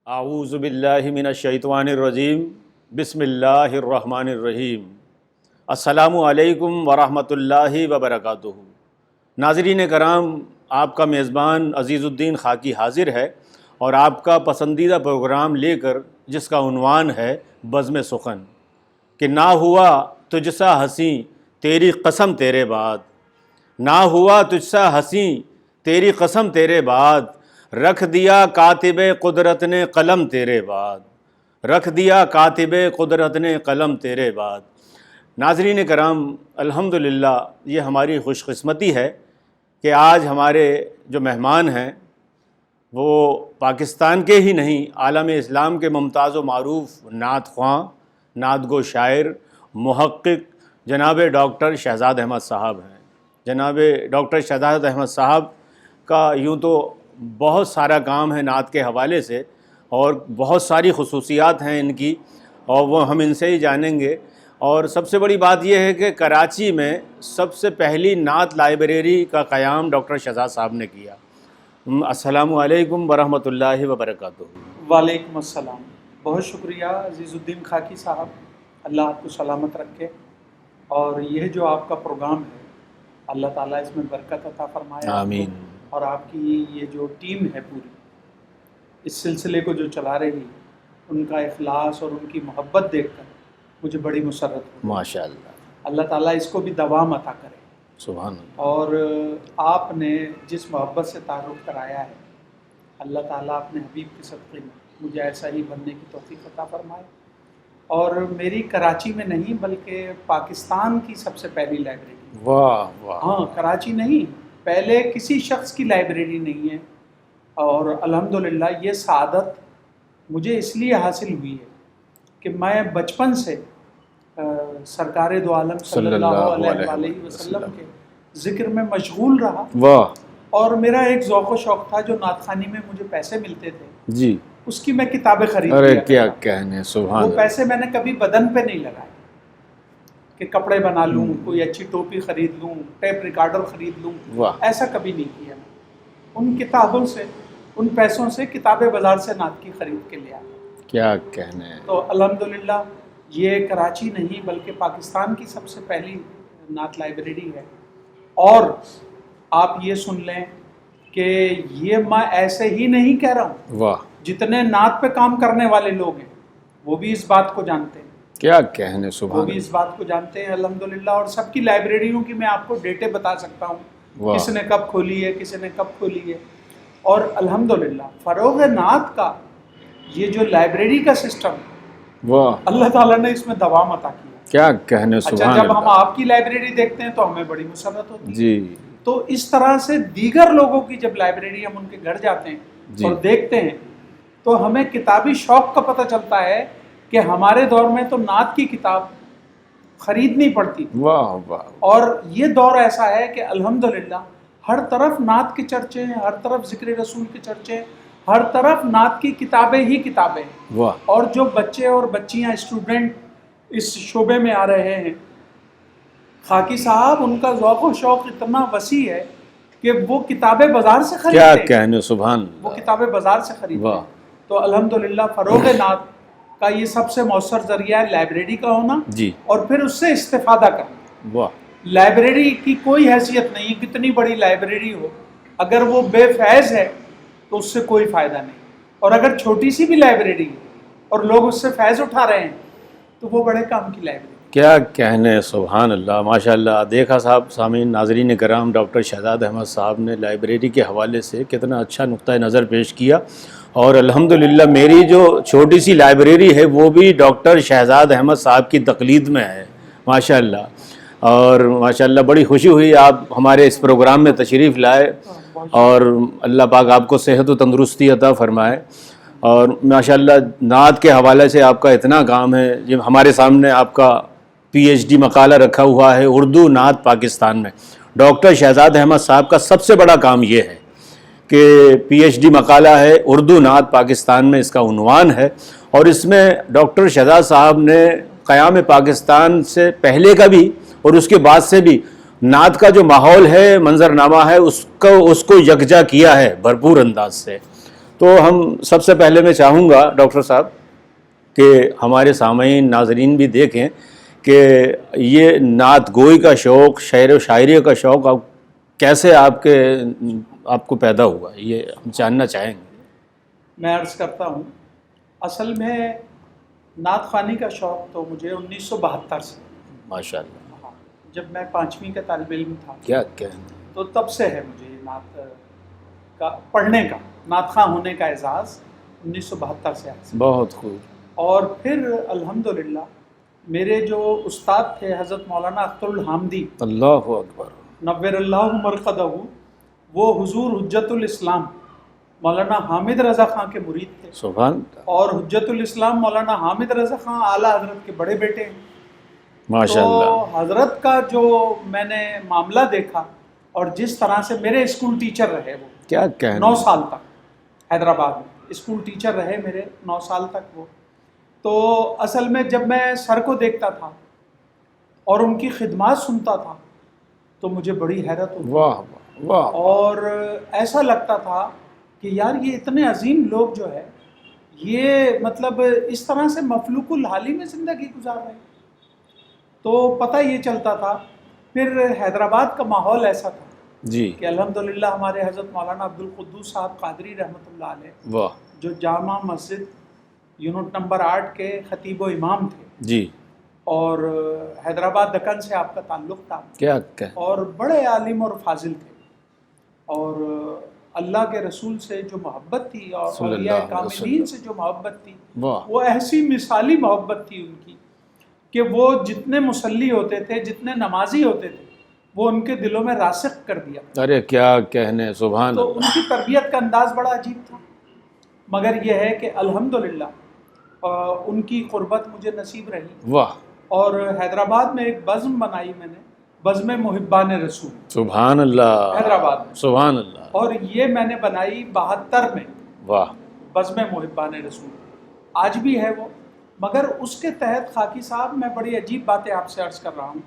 اعوذ باللہ من الشیطان الرجیم بسم اللہ الرحمن الرحیم السلام علیکم ورحمۃ اللہ وبرکاتہ۔ ناظرین کرام، آپ کا میزبان عزیز الدین خاکی حاضر ہے اور آپ کا پسندیدہ پروگرام لے کر، جس کا عنوان ہے بزم سخن، کہ نہ ہوا تجھ سا ہنسی تیری قسم تیرے بعد، نہ ہوا تجھ سا ہنسی تیری قسم تیرے بعد، رکھ دیا کاتب قدرت نے قلم تیرے بعد، رکھ دیا کاتب قدرت نے قلم تیرے بعد۔ ناظرین کرام، الحمدللہ یہ ہماری خوش قسمتی ہے کہ آج ہمارے جو مہمان ہیں وہ پاکستان کے ہی نہیں، عالم اسلام کے ممتاز و معروف نعت خواں، نعت گو شاعر، محقق جناب ڈاکٹر شہزاد احمد صاحب ہیں۔ جناب ڈاکٹر شہزاد احمد صاحب کا یوں تو بہت سارا کام ہے نعت کے حوالے سے، اور بہت ساری خصوصیات ہیں ان کی، اور وہ ہم ان سے ہی جانیں گے۔ اور سب سے بڑی بات یہ ہے کہ کراچی میں سب سے پہلی نعت لائبریری کا قیام ڈاکٹر شہزاد صاحب نے کیا۔ السلام علیکم ورحمۃ اللہ وبرکاتہ۔ وعلیکم السلام، بہت شکریہ عزیز الدین خاکی صاحب، اللہ آپ کو سلامت رکھے، اور یہ جو آپ کا پروگرام ہے اللہ تعالیٰ اس میں برکت عطا فرمائے، آمین۔ اور آپ کی یہ جو ٹیم ہے پوری اس سلسلے کو جو چلا رہی، ان کا اخلاص اور ان کی محبت دیکھ کر مجھے بڑی مسرت ہوئی۔ ماشاء اللہ، اللہ تعالیٰ اس کو بھی دوام عطا کرے۔ سبحان اللہ۔ اور آپ نے جس محبت سے تعارف کرایا ہے، اللہ تعالیٰ اپنے حبیب کے صدقے میں مجھے ایسا ہی بننے کی توفیق عطا فرمائے۔ اور میری کراچی میں نہیں بلکہ پاکستان کی سب سے پہلی لائبریری، واہ واہ۔ ہاں کراچی نہیں، پہلے کسی شخص کی لائبریری نہیں ہے، اور الحمدللہ یہ سعادت مجھے اس لیے حاصل ہوئی ہے کہ میں بچپن سے سرکار دو عالم صلی اللہ علیہ وآلہ وسلم کے ذکر میں مشغول رہا، واہ اور میرا ایک ذوق و شوق تھا، جو نعت خوانی میں مجھے پیسے ملتے تھے جی، اس کی میں کتابیں خرید ارے لیا کیا کرتا۔ کہنے، سبحان وہ اللہ۔ پیسے میں نے کبھی بدن پہ نہیں لگائے کہ کپڑے بنا لوں، کوئی اچھی ٹوپی خرید لوں، ٹیپ ریکارڈر خرید لوں، واہ، ایسا کبھی نہیں کیا۔ ان کتابوں سے، ان پیسوں سے کتابیں بازار سے نعت کی خرید کے لے آیا۔ کیا کہنے۔ تو الحمدللہ یہ کراچی نہیں بلکہ پاکستان کی سب سے پہلی نعت لائبریری ہے۔ اور آپ یہ سن لیں کہ یہ میں ایسے ہی نہیں کہہ رہا ہوں، واہ، جتنے نعت پہ کام کرنے والے لوگ ہیں وہ بھی اس بات کو جانتے ہیں، کیا کہنے، وہ سبحان بھی اللہ۔ اس بات کو جانتے ہیں الحمدللہ۔ اور سب کی لائبریریوں کی میں آپ کو ڈیٹے بتا سکتا ہوں، واہ، کس نے کب کھولی ہے، کس نے کب کھولی ہے۔ اور الحمدللہ فروغ نعت کا یہ جو لائبریری کا سسٹم، واہ، اللہ تعالیٰ نے اس میں دوام عطا کیا۔ کیا کہنے، اچھا، سبحان جب ہم اللہ۔ آپ کی لائبریری دیکھتے ہیں تو ہمیں بڑی مسرت ہوتی ہے۔ جی تو اس طرح سے دیگر لوگوں کی جب لائبریری ہم ان کے گھر جاتے ہیں جی، اور دیکھتے ہیں تو ہمیں کتابی شوق کا پتہ چلتا ہے کہ ہمارے دور میں تو نعت کی کتاب خریدنی پڑتی تھی، واہ واہ، اور یہ دور ایسا ہے کہ الحمدللہ ہر طرف نعت کے چرچے ہیں، ہر طرف ذکر رسول کے چرچے ہیں، ہر طرف نعت کی کتابیں ہی کتابیں ہیں۔ واہ، اور جو بچے اور بچیاں اسٹوڈنٹ اس شعبے میں آ رہے ہیں، خاکی صاحب ان کا ذوق و شوق اتنا وسیع ہے کہ وہ کتابیں بازار سے کیا خریدتے ہیں، کہنے، سبحان وہ اللہ۔ کتابیں بازار سے خریدتے واہ، ہیں۔ تو الحمدللہ فروغ نعت کا یہ سب سے مؤثر ذریعہ ہے لائبریری کا ہونا، جی، اور پھر اس سے استفادہ کرنا۔ واہ، لائبریری کی کوئی حیثیت نہیں، کتنی بڑی لائبریری ہو، اگر وہ بے فیض ہے تو اس سے کوئی فائدہ نہیں، اور اگر چھوٹی سی بھی لائبریری ہے اور لوگ اس سے فیض اٹھا رہے ہیں تو وہ بڑے کام کی لائبریری۔ کیا کہنے، سبحان اللہ، ماشاء اللہ۔ دیکھا صاحب، سامعین، ناظرین کرام، ڈاکٹر شہزاد احمد صاحب نے لائبریری کے حوالے سے کتنا اچھا نقطہ نظر پیش کیا، اور الحمدللہ میری جو چھوٹی سی لائبریری ہے وہ بھی ڈاکٹر شہزاد احمد صاحب کی تقلید میں ہے، ماشاء اللہ۔ اور ماشاء اللہ بڑی خوشی ہوئی آپ ہمارے اس پروگرام میں تشریف لائے، اور اللہ پاک آپ کو صحت و تندرستی عطا فرمائے۔ اور ماشاء اللہ نعت کے حوالے سے آپ کا اتنا کام ہے، یہ ہمارے سامنے آپ کا پی ایچ ڈی مقالہ رکھا ہوا ہے، اردو نعت پاکستان میں۔ ڈاکٹر شہزاد احمد صاحب کا سب سے بڑا کام یہ ہے کہ پی ایچ ڈی مقالہ ہے اردو نعت پاکستان میں، اس کا عنوان ہے، اور اس میں ڈاکٹر شہزاد صاحب نے قیام پاکستان سے پہلے کا بھی اور اس کے بعد سے بھی نعت کا جو ماحول ہے، منظرنامہ ہے، اس کو یکجا کیا ہے بھرپور انداز سے۔ تو ہم سب سے پہلے میں چاہوں گا ڈاکٹر صاحب کہ ہمارے سامعین ناظرین بھی دیکھیں کہ یہ نعت گوئی کا شوق، شعر و شاعری کا شوق کیسے آپ کو پیدا ہوا، یہ ہم جاننا چاہیں گے۔ میں عرض کرتا ہوں، اصل میں نعت خوانی کا شوق تو مجھے 1972 سے، ماشاء اللہ، جب میں 5ویں کا طالب علم تھا، کیا کہیں، تو تب سے ہے مجھے نعت کا پڑھنے کا، نعت خواں ہونے کا اعزاز 1972 سے حاصل۔ بہت خوب۔ اور پھر الحمدللہ میرے جو استاد تھے حضرت مولانا اختر الحامدی، اللہ اکبر، نور اللہ مرقدہ، وہ حضور حجت الاسلام مولانا حامد رضا خان کے مرید تھے، سبحان، اور حجت الاسلام مولانا حامد رضا خان اعلیٰ حضرت کے بڑے بیٹے ہیں۔ ماشاء اللہ۔ تو حضرت کا جو میں نے معاملہ دیکھا، اور جس طرح سے میرے اسکول ٹیچر رہے، وہ کیا کہنا، 9 سال تک حیدرآباد میں اسکول ٹیچر رہے میرے 9 سال تک وہ۔ تو اصل میں جب میں سر کو دیکھتا تھا اور ان کی خدمات سنتا تھا تو مجھے بڑی حیرت ہوتی، واہ واہ، اور ایسا لگتا تھا کہ یار یہ اتنے عظیم لوگ جو ہے یہ مطلب اس طرح سے مفلوق الحالی میں زندگی گزار رہے ہیں۔ تو پتہ یہ چلتا تھا، پھر حیدرآباد کا ماحول ایسا تھا جی کہ الحمدللہ ہمارے حضرت مولانا عبدالقدوس صاحب قادری رحمۃ اللہ علیہ، واہ جو جامع مسجد یونٹ نمبر 8 کے خطیب و امام تھے، جی، اور حیدرآباد دکن سے آپ کا تعلق تھا، کیا کہ، اور بڑے عالم اور فاضل تھے، اور اللہ کے رسول سے جو محبت تھی اور صلی اولیاء اللہ علیہ کاملین سے جو محبت تھی، واہ، وہ ایسی مثالی محبت تھی ان کی کہ وہ جتنے مصلی ہوتے تھے، جتنے نمازی ہوتے تھے، وہ ان کے دلوں میں راسخ کر دیا۔ ارے کیا کہنے، سبحان تو اللہ، ان کی تربیت کا انداز بڑا عجیب تھا، مگر یہ ہے کہ الحمدللہ ان کی قربت مجھے نصیب رہی، واہ، اور حیدرآباد میں ایک بزم بنائی میں نے، بزم محبان رسول، سبحان اللہ، حیدرآباد میں، سبحان اللہ، اور یہ میں نے بنائی 72 میں، واہ، بزم محبان رسول، آج بھی ہے وہ۔ مگر اس کے تحت خاکی صاحب میں بڑی عجیب باتیں آپ سے عرض کر رہا ہوں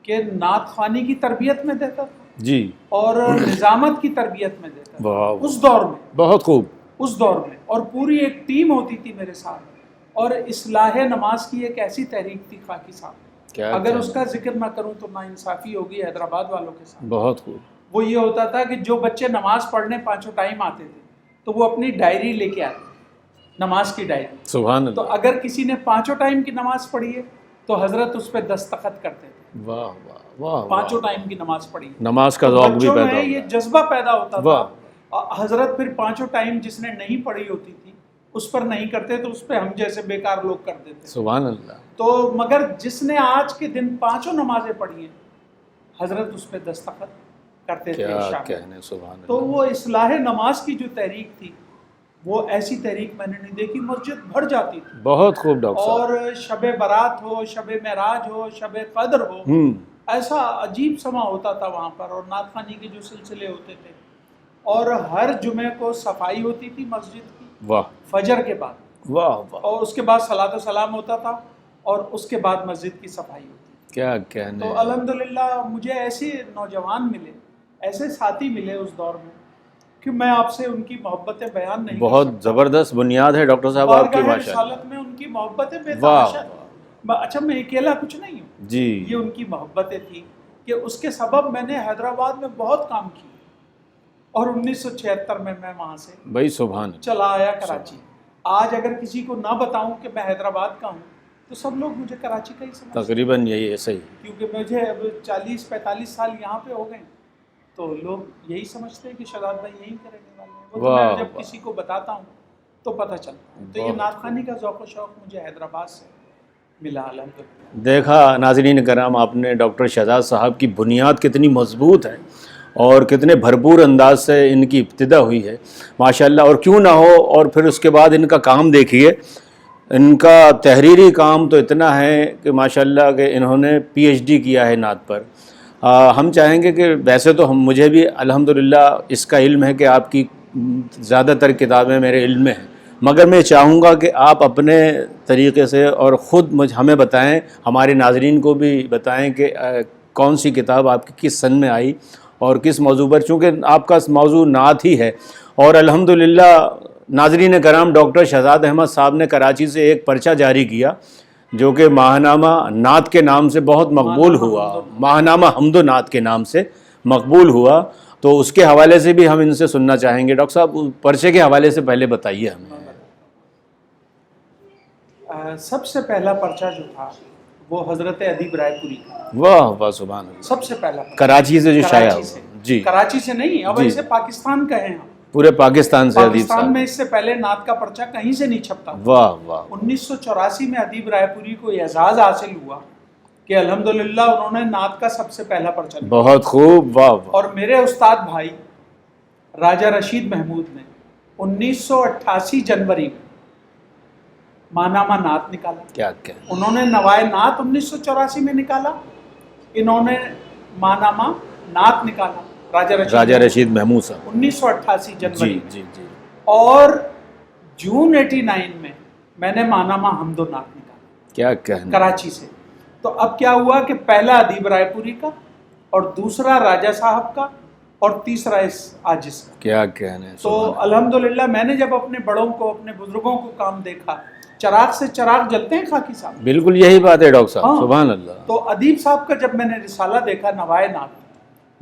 کہ نعت خوانی کی تربیت میں دیتا تھا جی، اور نظامت کی تربیت میں دیتا تھا واہ، اس دور میں، بہت خوب، اس دور میں، اور پوری ایک ٹیم ہوتی تھی میرے ساتھ، اور اصلاح نماز کی ایک ایسی تحریک تھی خاکی صاحب، کیا اگر کہنے، اس کا ذکر نہ کروں تو ناانصافی ہوگی حیدرآباد والوں کے ساتھ۔ بہت خوب، وہ یہ ہوتا تھا کہ جو بچے نماز پڑھنے 5 ٹائم آتے تھے تو وہ اپنی ڈائری لے کے آتے، نماز کی ڈائری، سبحان تو اللہ، اگر کسی نے 5 ٹائم کی نماز پڑھی ہے تو حضرت اس پہ دستخط کرتے تھے، واہ واہ واہ، 5 ٹائم کی نماز پڑھی ہے۔ نماز کا تو ذوق بھی بچوں پیدا میں ہو، یہ جذبہ پیدا ہوتا واہ، تھا، حضرت پھر 5 ٹائم جس نے نہیں پڑھی ہوتی تھی اس پر نہیں کرتے تو اس پہ ہم جیسے بیکار لوگ کر دیتے۔ سبحان اللہ، تو مگر جس نے آج کے دن 5 نمازیں پڑھی ہیں حضرت اس پہ دستخط کرتے تھے کیا عشاء میں۔ کہنے، سبحان تو اللہ، وہ اصلاح نماز کی جو تحریک تھی وہ ایسی تحریک میں نے نہیں دیکھی، مسجد بھر جاتی تھی، بہت خوب ڈاکٹر صاحب، اور شب برات ہو، شب معراج ہو، شب قدر ہو، ایسا عجیب سما ہوتا تھا وہاں پر، اور نعت خوانی کے جو سلسلے ہوتے تھے، اور ہر جمعے کو صفائی ہوتی تھی مسجد کی واہ فجر کے بعد، واہ واہ، اور اس کے بعد صلاۃ و سلام ہوتا تھا، اور اس کے بعد مسجد کی صفائی ہوتی تھی۔ کیا کہنے، تو الحمدللہ مجھے ایسے نوجوان ملے، ایسے ساتھی ملے اس دور میں کہ میں آپ سے ان کی محبتیں بیان نہیں کر بہت سکتا۔ زبردست بنیاد ہے ڈاکٹر صاحب آپ کی، بارگاہ ماشاء اللہ، رسالت میں ان کی محبتیں بے واہ، تحاشا تھیں۔ اچھا میں اکیلا کچھ نہیں ہوں، جی، یہ ان کی محبتیں تھیں کہ اس کے سبب میں نے حیدرآباد میں بہت کام کیا، اور 1976 میں وہاں سے بھائی سبحان اللہ، چلا آیا کراچی۔ آج اگر کسی کو نہ بتاؤں کہ میں حیدرآباد کا ہوں تو سب لوگ مجھے کراچی کا ہی سمجھتے ہیں، تقریباً یہی ہے، صحیح، کیونکہ مجھے اب 40-45 سال یہاں پہ ہو گئے ہیں، تو لوگ یہی سمجھتے ہیں کہ شاداب بھائی یہی کرنے والے ہیں۔ وہ تو واہ میں جب واہ، کسی کو بتاتا ہوں تو پتہ چلتا ہے۔ تو یہ بہت نعت خوانی کا ذوق و شوق مجھے حیدرآباد سے ملا الحمدللہ۔ دیکھا ناظرین کرام، آپ نے ڈاکٹر شہزاد صاحب کی بنیاد کتنی مضبوط ہے اور کتنے بھرپور انداز سے ان کی ابتدا ہوئی ہے ماشاءاللہ، اور کیوں نہ ہو، اور پھر اس کے بعد ان کا کام دیکھیے، ان کا تحریری کام تو اتنا ہے کہ ماشاءاللہ کہ انہوں نے پی ایچ ڈی کیا ہے نعت پر۔ ہم چاہیں گے کہ ویسے تو مجھے بھی الحمدللہ اس کا علم ہے کہ آپ کی زیادہ تر کتابیں میرے علم میں ہیں، مگر میں چاہوں گا کہ آپ اپنے طریقے سے اور خود ہمیں بتائیں، ہمارے ناظرین کو بھی بتائیں کہ کون سی کتاب آپ کی کس سن میں آئی اور کس موضوع پر، چونکہ آپ کا موضوع نعت ہی ہے، اور الحمدللہ ناظرین کرام، ڈاکٹر شہزاد احمد صاحب نے کراچی سے ایک پرچہ جاری کیا جو کہ ماہنامہ نعت کے نام سے بہت مقبول ہوا، ماہنامہ حمد و نعت کے نام سے مقبول ہوا، تو اس کے حوالے سے بھی ہم ان سے سننا چاہیں گے۔ ڈاکٹر صاحب پرچے کے حوالے سے پہلے بتائیے ہمیں۔ سب سے پہلا پرچہ جو تھا وہ حضرت ادیب رائے پوری کا، واہ واہ سبحان اللہ، سب سے پہلا پرچہ کراچی سے جو شائع کراچی ہوا۔ سے، جی، کراچی سے نہیں، اب اسے پاکستان کہیں ہم، پورے پاکستان سے ادیب پاکستان صاحب، میں اس سے پہلے نعت کا پرچہ کہیں سے نہیں چھپتا۔ واہ واہ، 1984 میں ادیب رائے پوری کو اعزاز حاصل ہوا کہ الحمدللہ انہوں نے نعت کا سب سے پہلا پرچہ لکھا، بہت خوب، واہ واہ، اور میرے استاد بھائی راجہ رشید محمود نے 1988 جنوری میں ماہنامہ نعت نکالا۔ کیا کیا، انہوں نے نوائے نعت 1984 میں نکالا، انہوں نے ماہنامہ نعت نکالا، راجہ رشید محمود صاحب، 1988 جنوری جی میں۔ جی جی، اور جون 89 میں میں نے ماہنامہ حمد و نعت نکالا کیا کہنا، کراچی سے۔ تو اب کیا ہوا کہ پہلا ادیب رائے پوری کا، اور دوسرا راجہ صاحب کا، اور تیسرا اس عاجز کا۔ کیا کہنا ہے، تو الحمدللہ میں نے جب اپنے بڑوں کو، اپنے بزرگوں کو کام دیکھا، چراغ سے چراغ جلتے ہیں خاکی صاحب، بالکل یہی بات ہے ڈاکٹر صاحب، ہاں۔ سبحان اللہ، تو ادیب صاحب کا جب میں نے رسالہ دیکھا نوائے نعت،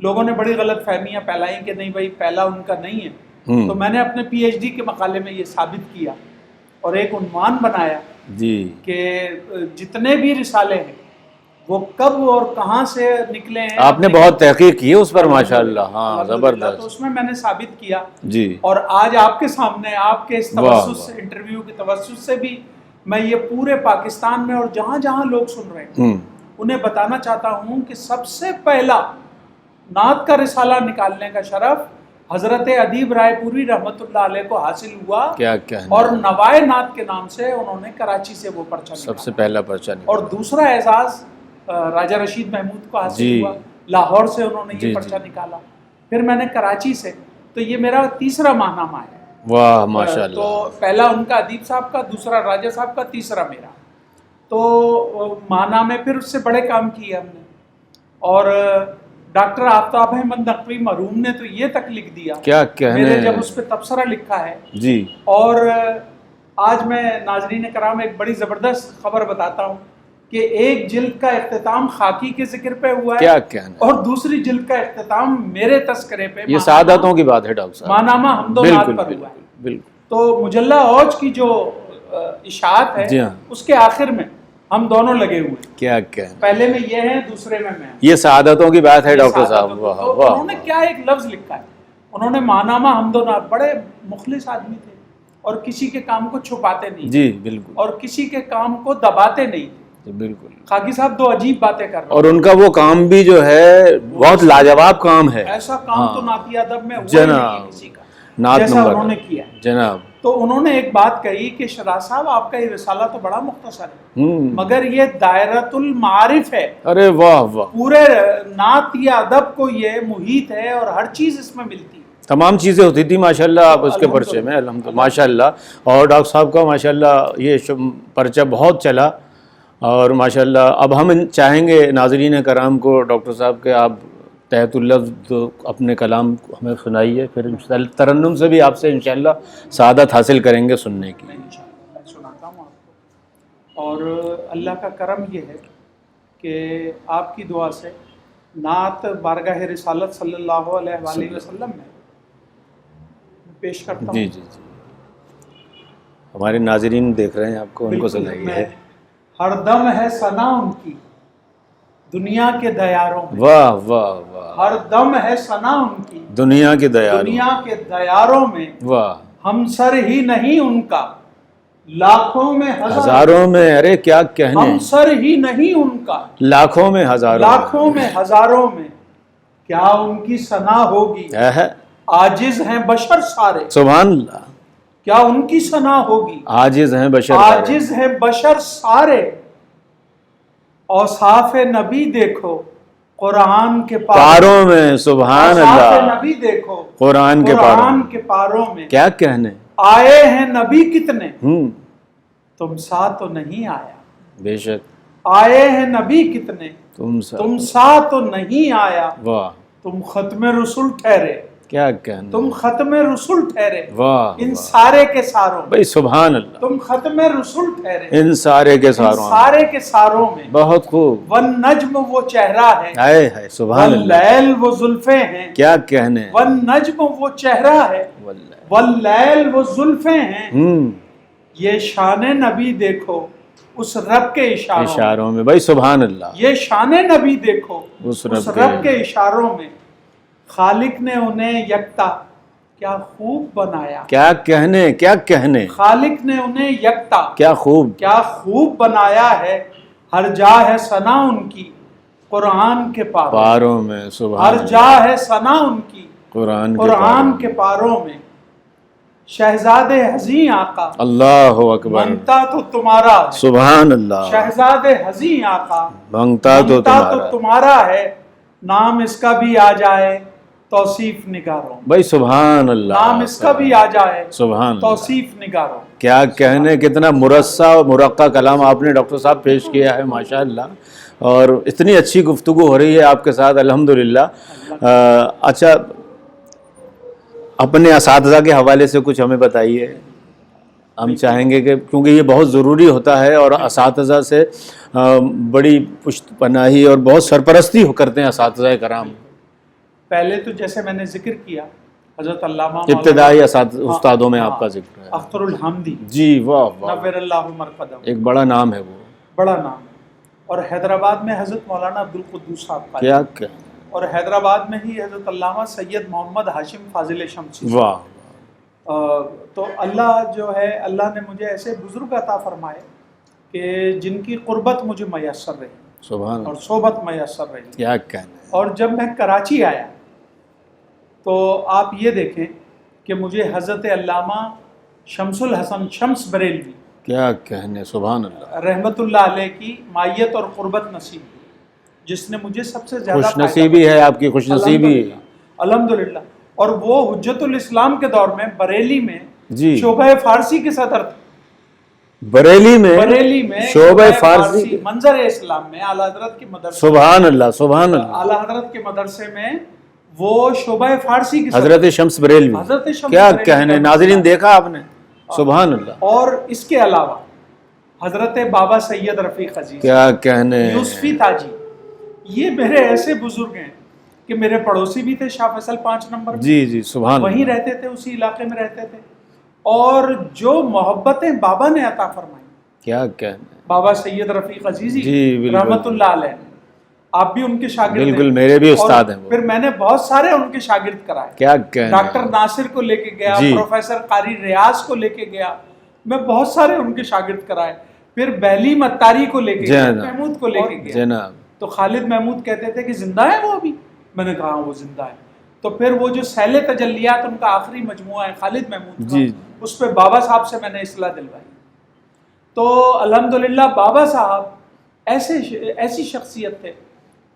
لوگوں نے بڑی غلط فہمیاں پھیلائیں کہ نہیں بھائی پہلا ان کا نہیں ہے، تو میں نے اپنے پی ایچ ڈی کے مقالے میں یہ ثابت کیا اور ایک عنوان بنایا جی، کہ جتنے بھی رسالے ہیں وہ کب اور کہاں سے نکلے ہیں۔ آپ نے بہت تحقیق کی ہے اس پر، ماشاءاللہ، ہاں الحمدللہ۔ تو زبردست، اس میں نے ثابت کیا، جی، اور آج آپ کے سامنے آپ کے اس توسط سے، انٹرویو کے توسط سے بھی میں یہ پورے پاکستان میں اور جہاں جہاں لوگ سن رہے ہیں انہیں بتانا چاہتا ہوں کہ سب سے پہلا نعت کا رسالہ نکالنے کا شرف حضرت ادیب رائے پوری رحمۃ اللہ علیہ کو حاصل ہوا، کیا کہنا، اور نوائے نعت کے نام سے انہوں نے کراچی سے وہ پرچہ سب سے نکالا۔ پہلا پرچہ نکالا، اور دوسرا اعزاز راجہ رشید محمود کو حاصل جی، ہوا، لاہور سے انہوں نے جی، یہ پرچہ نکالا، پھر میں نے کراچی سے، تو یہ میرا تیسرا ماہنامہ ہے۔ واہ ماشاءاللہ، تو پہلا ان کا ادیب صاحب کا، دوسرا راجہ صاحب کا، تیسرا میرا۔ تو ماہنامے پھر اس سے بڑے کام کیے ہم نے، اور ڈاکٹر آفتاب احمد نقوی مرحوم نے تو یہ تک لکھ دیا، کیا کہنے، میں نے جب اس پہ تبصرہ لکھا ہے، جی، اور آج میں ناظرین کرام ایک بڑی زبردست خبر بتاتا ہوں کہ ایک جلد کا اختتام خاکی کے ذکر پہ ہوا ہے، کیا کہنا، اور دوسری جلد کا اختتام میرے تذکرے پہ، یہ سعادتوں کی بات ہے ڈاکٹر صاحب، ماہنامہ حمد و نعت پر ہوا ہے۔ بالکل، تو مجلہ اوج کی جو اشاعت ہے، جی ہاں، اس کے آخر میں ہم دونوں لگے ہوئے ہیں، کیا کہنا، پہلے میں یہ ہیں، دوسرے میں میں ہوں۔ یہ سعادتوں کی بات ہے یہ ڈاکٹر سعادتوں صاحب، کی- واہ تو واہ، انہوں نے کیا ایک لفظ لکھا ہے، انہوں نے ماہنامہ حمد و نعت، بڑے مخلص آدمی تھے اور کسی کے کام کو چھپاتے نہیں، جی بالکل، اور کسی کے کام کو دباتے نہیں۔ جی بالکل، خاکی صاحب دو عجیب باتیں کر رہے اور ان کا وہ کام بھی جو ہے بہت لاجواب کام ہے، ہیں، ایسا کام تو نعتی ادب میں ہوا ہی جناب، نہیں ہے کسی کا نعت جیسا نمبر انہوں نے کیا ہے۔ جناب، تو انہوں نے ایک بات کہی کہ شہزاد صاحب آپ کا یہ رسالہ تو بڑا مختصر ہے، ہوں، مگر یہ دائرۃ المعارف ہے، ارے واہ واہ، پورے نعت یا ادب کو یہ محیط ہے اور ہر چیز اس میں ملتی ہے۔ تمام چیزیں ہوتی تھی ماشاءاللہ آپ اس کے پرچے میں، الحمدللہ ماشاءاللہ، اور ڈاکٹر صاحب کا ماشاءاللہ یہ پرچہ بہت چلا، اور ماشاءاللہ اب ہم چاہیں گے ناظرین کرام کو ڈاکٹر صاحب کے آپ تحت اللفظ اپنے کلام ہمیں سنائیے، پھر انشاءاللہ ترنم سے بھی آپ سے انشاءاللہ سعادت حاصل کریں گے سننے کی۔ انشاءاللہ میں سناتا ہوں آپ کو، اور اللہ کا کرم یہ ہے کہ آپ کی دعا سے نعت بارگاہ رسالت صلی اللہ علیہ وآلہ وسلم میں پیش کرتا ہوں۔ جی جی جی، ہمارے ناظرین دیکھ رہے ہیں آپ کو، ان کو بالکل، سنائیے۔ میں ہر دم ہے ثنا ان کی دنیا کے دیاروں میں، واہ واہ واہ، ہر دم ہے ثنا ان کی دنیا کے دیار، دنیا کے دیاروں میں، واہ، ہم سر ہی نہیں ان کا لاکھوں میں ہزاروں میں، ارے کیا کہنے، ہم سر ہی نہیں ان کا لاکھوں میں، ہزاروں لاکھوں میں، ہزاروں میں، کیا ان کی ثنا ہوگی، ہے، عاجز ہیں بشر سارے، سبحان اللہ، کیا ان کی ثنا ہوگی، عاجز ہیں بشر، عاجز ہیں بشر سارے، اوصاف نبی دیکھو قرآن کے پاروں میں، سبحان اوصاف اللہ، نبی دیکھو قرآن کے پاروں قرآن میں، کے پاروں میں، کیا کہنے، آئے ہیں نبی کتنے، تم تم سا تو نہیں آیا، بے شک، آئے ہیں نبی کتنے، تم تم سا تو نہیں آیا، واہ، تم ختم رسول ٹھہرے، کیا کہنے، تم ختم رسول ٹھہرے واہ ان واہ، سارے کے ساروں میں، بھائی سبحان اللہ، تم ختم رسول ٹھہرے ان سارے کے ان ساروں میں، سارے کے ساروں میں، بہت خوب، والنجم وہ چہرہ ہے، ہائے ہائے سبحان اللہ، واللیل وہ زلفیں ہیں، کیا کہنے، والنجم وہ چہرہ ہے، واللہ، واللیل وہ زلفیں ہیں، یہ شان نبی دیکھو اس رب کے اشاروں میں، اشاروں میں، بھائی سبحان اللہ، یہ شان نبی دیکھو اس اس رب رب کے اشاروں میں، خالق نے انہیں یکتا کیا خوب بنایا، کیا کہنے، کیا کہنے، خالق نے انہیں یکتا کیا خوب، کیا خوب بنایا ہے، ہر جا ہے ثنا ان کی قرآن کے پاروں، پاروں میں، سبحان ہر اللہ، جا ہے ثنا ان کی قرآن کے قرآن پاروں کے میں، پاروں میں، شہزاد ہزیں آقا اللہ اکبر، منگتا تو تمہارا ہے، سبحان اللہ، شہزاد ہزیں آقا منگتا تو تمہارا، تمہارا ہے، نام اس کا بھی آ جائے توصیف نگاروں، بھائی سبحان اللہ، نام اس کا بھی آ جائے سبحان اللہ، توصیف نگاروں، کیا کہنے، کتنا مرصع اور مرقع کلام آپ نے ڈاکٹر صاحب پیش کیا ہے، ماشاءاللہ، اور اتنی اچھی گفتگو ہو رہی ہے آپ کے ساتھ الحمدللہ۔ اچھا، اپنے اساتذہ کے حوالے سے کچھ ہمیں بتائیے، ہم چاہیں گے کہ کیونکہ یہ بہت ضروری ہوتا ہے، اور اساتذہ سے بڑی پشت پناہی اور بہت سرپرستی کرتے ہیں اساتذہ کرام، پہلے تو جیسے میں نے ذکر کیا حضرت علامہ ابتدائی استادوں میں آپ کا ذکر ہے، اختر الحمدی، جی واہ واہ، نور اللہ مرقدم، ایک بڑا نام ہے وہ، بڑا نام ہے، اور حیدرآباد میں حضرت مولانا عبدالقدوس صاحب کا، کیا کہ، اور حیدرآباد میں ہی حضرت علامہ سید محمد ہاشم فاضل شمسی، واہ، تو اللہ جو ہے، اللہ نے مجھے ایسے بزرگ عطا فرمائے کہ جن کی قربت مجھے میسر رہی سبحان اور اللہ، صحبت میسر رہی، کیا کہنا، اور جب میں کراچی آیا تو آپ یہ دیکھیں کہ مجھے حضرت علامہ شمس الحسن شمس بریلوی کیا کہنے، سبحان اللہ، رحمت اللہ علیہ کی مائیت اور قربت نصیب ہوئی، جس نے مجھے سب سے زیادہ خوش نصیبی ہے آپ کی، خوش نصیبی، الحمدللہ، اور وہ حجت الاسلام کے دور میں بریلی میں جی، شعبہ فارسی کے صدر تھے، بریلی میں شعبہ فارسی، منظر اسلام میں اعلیٰ حضرت کے مدرسے، سبحان اللہ، سبحان اللہ، اعلیٰ حضرت کے مدرسے میں وہ شعبہ فارسی کے صدر، حضرت شمس بریلوی، حضرت شمس کیا بریلوی کہنے، ناظرین دیکھا آپ نے، سبحان اللہ، اور اس کے علاوہ حضرت بابا سید رفیق عزیز، کیا کہنے، یوسفی تاجی، یہ میرے ایسے بزرگ ہیں کہ میرے پڑوسی بھی تھے شاہ فیصل 5 نمبر میں، جی جی سبحان وہیں اللہ، رہتے تھے، اسی علاقے میں رہتے تھے، اور جو محبتیں بابا نے عطا فرمائی، کیا کہنے، بابا سید رفیق عزیزی جی بالکل، رحمت اللہ علیہ، آپ بھی ان کے شاگرد ہیں، بالکل میرے بھی استاد ہیں وہ، پھر میں نے بہت سارے ان کے شاگرد کرائے، کیا کہنے، ڈاکٹر ناصر کو لے کے گیا، جی، پروفیسر قاری ریاض کو لے کے گیا، میں بہت سارے ان کے شاگرد کرائے، پھر بہلی متاری کو لے کے گیا، محمود کو لے کے گیا، جناب، تو خالد محمود کہتے تھے کہ زندہ ہے وہ ابھی، میں نے کہا وہ زندہ ہے، تو پھر وہ جو سیل تجلیات ان کا آخری مجموعہ ہے خالد محمود کا، جی، اس پہ بابا صاحب سے میں نے اصلاح دلوائی، تو الحمدللہ بابا صاحب ایسی شخصیت تھے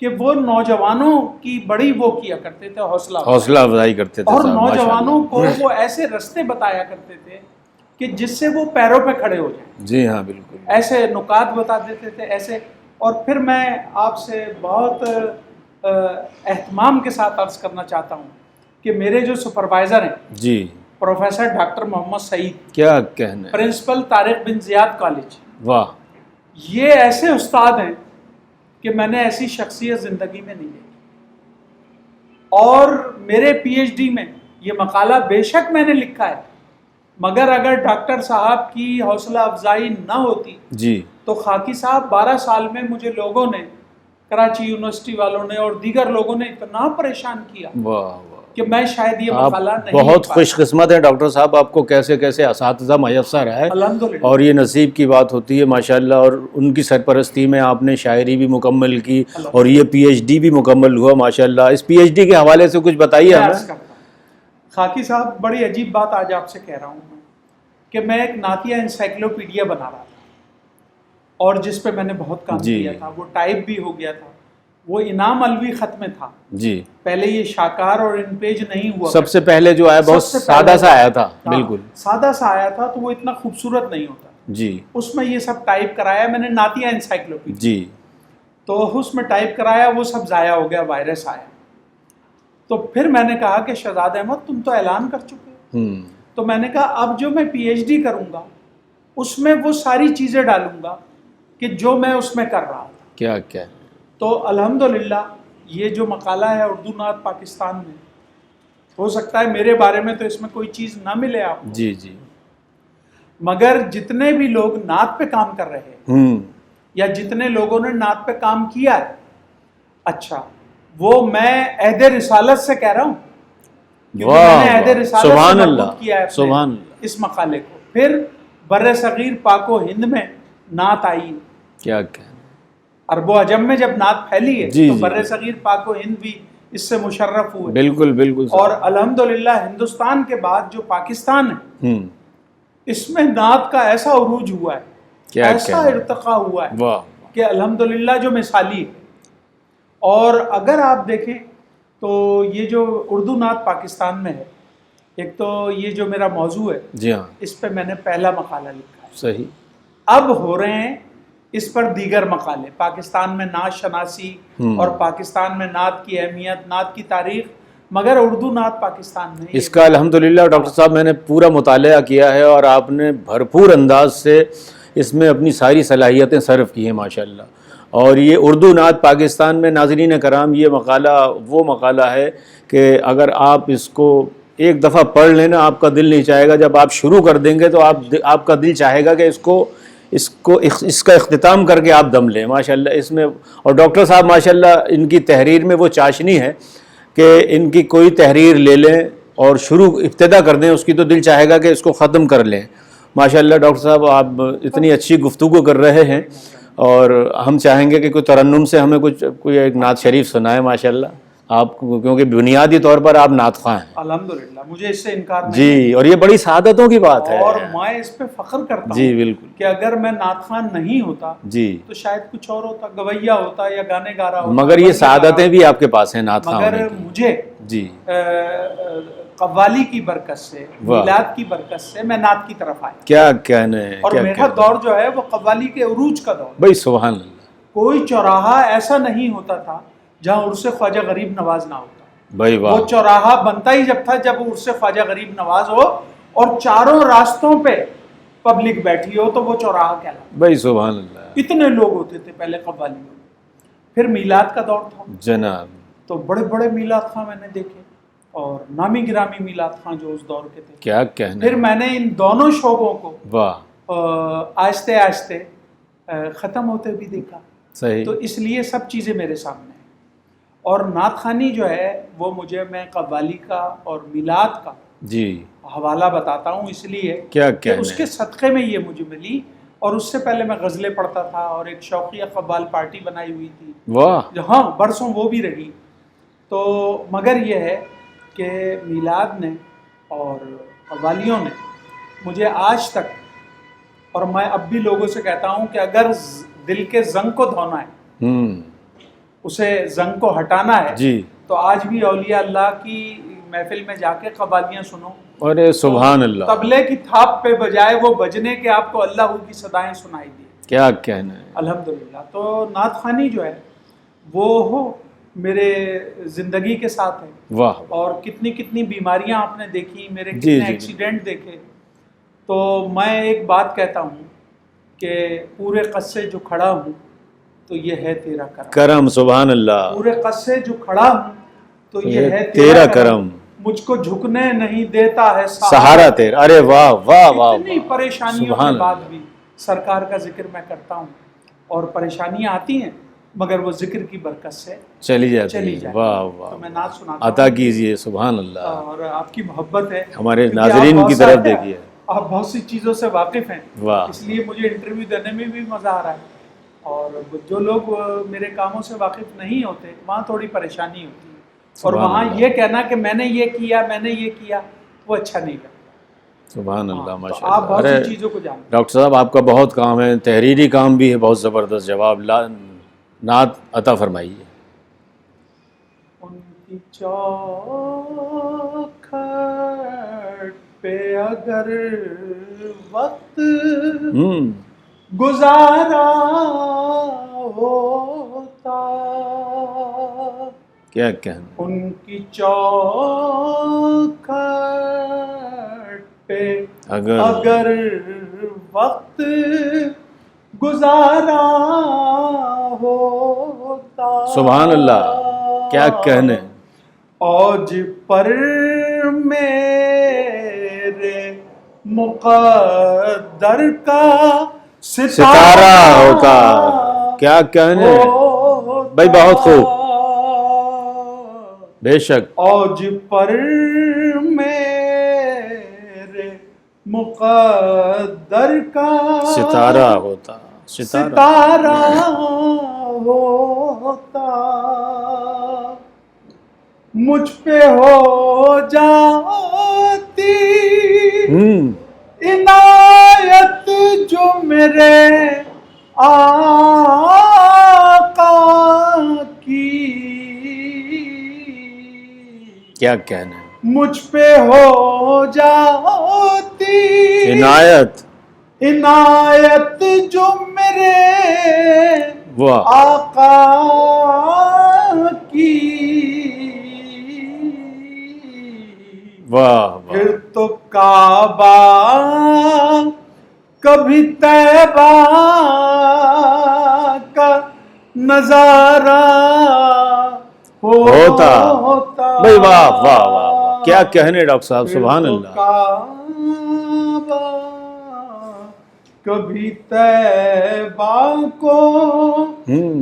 کہ وہ نوجوانوں کی بڑی وہ کیا کرتے تھے، حوصلہ افزائی کرتے تھے، اور نوجوانوں کو وہ ایسے رستے بتایا کرتے تھے کہ جس سے وہ پیروں پہ کھڑے ہو جائیں، جی ہاں بالکل، ایسے نکات بتا دیتے تھے ایسے، اور پھر میں آپ سے بہت اہتمام کے ساتھ عرض کرنا چاہتا ہوں کہ میرے جو سپروائزر ہیں جی، پروفیسر ڈاکٹر محمد سعید، کیا کہنے، پرنسپل طارق بن زیاد کالج، واہ، یہ ایسے استاد ہیں کہ میں نے ایسی شخصیت زندگی میں نہیں دیکھی، اور میرے پی ایچ ڈی میں یہ مقالہ بے شک میں نے لکھا ہے، مگر اگر ڈاکٹر صاحب کی حوصلہ افزائی نہ ہوتی جی، تو خاکی صاحب 12 سال میں مجھے لوگوں نے، کراچی یونیورسٹی والوں نے اور دیگر لوگوں نے اتنا پریشان کیا واہ، کہ میں شاید یہ آپ مقالہ نہیں بہت لکھ پایا۔ خوش قسمت ہیں ڈاکٹر صاحب، آپ کو کیسے کیسے اساتذہ میسر ہے، الحمدللہ، اور یہ نصیب کی بات ہوتی ہے ماشاءاللہ، اور ان کی سرپرستی میں آپ نے شاعری بھی مکمل کی اور یہ پی ایچ ڈی بھی مکمل ہوا ماشاءاللہ، اس پی ایچ ڈی کے حوالے سے کچھ بتائیے میں ہمیں۔ عرض کرتا ہوں، خاکی صاحب بڑی عجیب بات آج آپ سے کہہ رہا ہوں کہ میں ایک نعتیہ انسائکلوپیڈیا بنا رہا تھا، اور جس پہ میں نے بہت کام کیا تھا، وہ ٹائپ بھی ہو گیا تھا، وہ انعام الوی خط میں تھا، جی، پہلے یہ شاکار اور ان پیج نہیں ہوا، سب سے پہلے جو آیا بہت سادہ سا آیا تھا، بالکل سادہ سا آیا تھا، تو وہ اتنا خوبصورت نہیں ہوتا، جی، اس میں یہ سب ٹائپ کرایا میں نے، نعتیہ انسائکلوپیڈیا، جی، تو اس میں ٹائپ کرایا، وہ سب ضائع ہو گیا، وائرس آیا، تو پھر میں نے کہا کہ شہزاد احمد تم تو اعلان کر چکے ہو. تو میں نے کہا اب جو میں پی ایچ ڈی کروں گا اس میں وہ ساری چیزیں ڈالوں گا کہ جو میں اس میں کر رہا تھا. کیا کیا تو الحمدللہ یہ جو مقالہ ہے اردو نعت پاکستان میں، ہو سکتا ہے میرے بارے میں تو اس میں کوئی چیز نہ ملے آپ کو، جی جی مگر جتنے بھی لوگ نعت پہ کام کر رہے ہیں یا جتنے لوگوں نے نعت پہ کام کیا ہے، اچھا وہ میں عہد رسالت سے کہہ رہا ہوں، کیونکہ میں نے عہد رسالت سے سبحان مربوط اللہ کیا ہے سبحان اللہ. اس مقالے کو. پھر بر صغیر پاک و ہند میں نعت آئی، کیا کیا عرب و عجم میں جب نعت پھیلی ہے جی تو جی بر صغیر پاک و ہند بھی اس سے مشرف ہوئے. بالکل بالکل. اور الحمدللہ ہندوستان کے بعد جو پاکستان ہے اس میں نعت کا ایسا عروج ہوا ہے، ایسا ارتقا ہوا ہے کہ الحمدللہ جو مثالی ہے. اور اگر آپ دیکھیں تو یہ جو اردو نعت پاکستان میں ہے، ایک تو یہ جو میرا موضوع ہے جی ہاں اس پہ میں نے پہلا مقالہ لکھا ہے. صحیح. اب ہو رہے ہیں اس پر دیگر مقالے، پاکستان میں نعت شناسی اور پاکستان میں نعت کی اہمیت، نعت کی تاریخ، مگر اردو نعت پاکستان میں اس کا الحمدللہ ڈاکٹر صاحب میں نے پورا مطالعہ کیا ہے اور آپ نے بھرپور انداز سے اس میں اپنی ساری صلاحیتیں صرف کی ہیں ماشاءاللہ. اور یہ اردو نعت پاکستان میں ناظرین کرام، یہ مقالہ وہ مقالہ ہے کہ اگر آپ اس کو ایک دفعہ پڑھ لینا آپ کا دل نہیں چاہے گا، جب آپ شروع کر دیں گے تو آپ کا دل چاہے گا کہ اس کا اختتام کر کے آپ دم لیں ماشاءاللہ اس میں. اور ڈاکٹر صاحب ماشاءاللہ ان کی تحریر میں وہ چاشنی ہے کہ ان کی کوئی تحریر لے لیں اور ابتدا کر دیں اس کی تو دل چاہے گا کہ اس کو ختم کر لیں. ماشاءاللہ ڈاکٹر صاحب آپ اتنی اچھی گفتگو کر رہے ہیں اور ہم چاہیں گے کہ کوئی ترنم سے ہمیں کوئی ایک نعت شریف سنائے ماشاءاللہ آپ، کیونکہ بنیادی طور پر آپ نعت خواں ہیں. الحمدللہ مجھے اس سے انکار نہیں جی اور یہ بڑی سعادتوں کی بات ہے اور میں اس پہ فخر کرتا ہوں. جی بالکل. کہ اگر میں نعت خواں نہیں ہوتا جی تو شاید کچھ اور ہوتا، گویا ہوتا یا گانے گا رہا ہوتا. مگر یہ سعادتیں بھی آپ کے پاس ہیں نعت خواں مگر ہونے کی. مجھے جی قوالی کی برکت سے، میلاد کی برکت سے میں نعت کی طرف آیا. کیا کہنے اور میرا دور جو ہے وہ قوالی کے عروج کا دور. بھائی سبحان اللہ. کوئی چوراہا ایسا نہیں ہوتا تھا جہاں عرس خواجہ غریب نواز نہ ہوتا. بھائی واہ. وہ چوراہا بنتا ہی جب تھا جب عرس خواجہ غریب نواز ہو اور چاروں راستوں پہ پبلک بیٹھی ہو تو وہ چوراہا کہلاتا. بھائی سبحان اللہ. اتنے لوگ ہوتے تھے پہلے قوالیوں میں. پھر میلاد کا دور تھا جناب، تو بڑے بڑے میلاد خواں میں نے دیکھے اور نامی گرامی میلاد خواں جو اس دور کے تھے. کیا کہنا. پھر میں نے ان دونوں شعبوں کو واہ آہستہ آہستہ ختم ہوتے بھی دیکھا. صحیح. تو اس لیے سب چیزیں میرے سامنے ہیں. اور نعت خوانی جو ہے وہ میں قوالی کا اور میلاد کا جی حوالہ بتاتا ہوں اس لیے کیا کہ اس کے صدقے میں یہ مجھے ملی. اور اس سے پہلے میں غزلیں پڑھتا تھا اور ایک شوقیہ قوال پارٹی بنائی ہوئی تھی. واہ. ہاں برسوں وہ بھی رہی. تو مگر یہ ہے کہ میلاد نے اور قوالیوں نے مجھے آج تک، اور میں اب بھی لوگوں سے کہتا ہوں کہ اگر دل کے زنگ کو دھونا ہے، اسے زنگ کو ہٹانا ہے، جی تو آج بھی اولیاء اللہ کی محفل میں جا کے قوالیاں سنو. ارے سبحان اللہ. طبلے کی تھاپ پہ بجائے وہ بجنے کے آپ کو اللہ کی صدائیں سنائی دی. کیا کہنا ہے. الحمدللہ. تو نعت خوانی جو ہے وہ میرے زندگی کے ساتھ ہے. واہ. اور کتنی بیماریاں آپ نے دیکھی، میرے جی کتنے جی ایکسیڈنٹ دیکھے. تو میں ایک بات کہتا ہوں کہ پورے قص سے جو کھڑا ہوں تو یہ ہے تیرا کرم. کرم. سبحان اللہ. پورے قص سے جو کھڑا ہوں تو یہ ہے تیرا کرم. مجھ کو جھکنے نہیں دیتا ہے سہارا تیرا. ارے واہ واہ واہ. اتنی پریشانیوں کے بعد بھی سرکار کا ذکر میں کرتا ہوں اور پریشانیاں آتی ہیں مگر وہ ذکر کی برکت سے چلی جاتی ہے. واہ واہ. تو میں نعت سناتا عطا کیجیے. سبحان اللہ. اور آپ کی محبت ہے ہمارے ناظرین کی طرف دیکھیے. آپ بہت سی چیزوں سے واقف ہیں. واہ. اس لیے مجھے انٹرویو دینے میں بھی مزہ آ رہا ہے. اور جو لوگ میرے کاموں سے واقف نہیں ہوتے وہاں تھوڑی پریشانی ہوتی ہے. اور وہاں یہ کہنا کہ میں نے یہ کیا وہ اچھا نہیں لگتا. سبحان اللہ. ماشاء آپ بہت اللہ. سی چیزوں کو جانتے ہیں. ڈاکٹر صاحب آپ کا بہت کام ہے، تحریری کام بھی ہے بہت زبردست. جواب نعت عطا فرمائیے. ان کی چوکھٹ پہ اگر وقت گزارا ہوتا کیا کہنے. ان کی چوکھٹ پہ اگر وقت گزارا ہوتا. سبحان اللہ، کیا کہنے. اوج پر میرے مقدر کا ستارہ ہوتا. کیا کہنے بھائی، بہت خوب، بے شک. اوج پر میرے مقدر کا ستارہ ہوتا. ستارہ ہوتا. مجھ پہ ہو جاتی عنایت جو میرے آقا کی. کیا کہنے. مجھ پہ ہو جاتی عنایت جو میرے واہ آقا کی. واہ. پھر تو کعبہ کبھی طیبہ کا نظارہ ہوتا. بھائی واہ واہ واہ واہ، کیا کہنے ڈاکٹر صاحب. سبحان اللہ. کعبہ کبھی طیبہ کو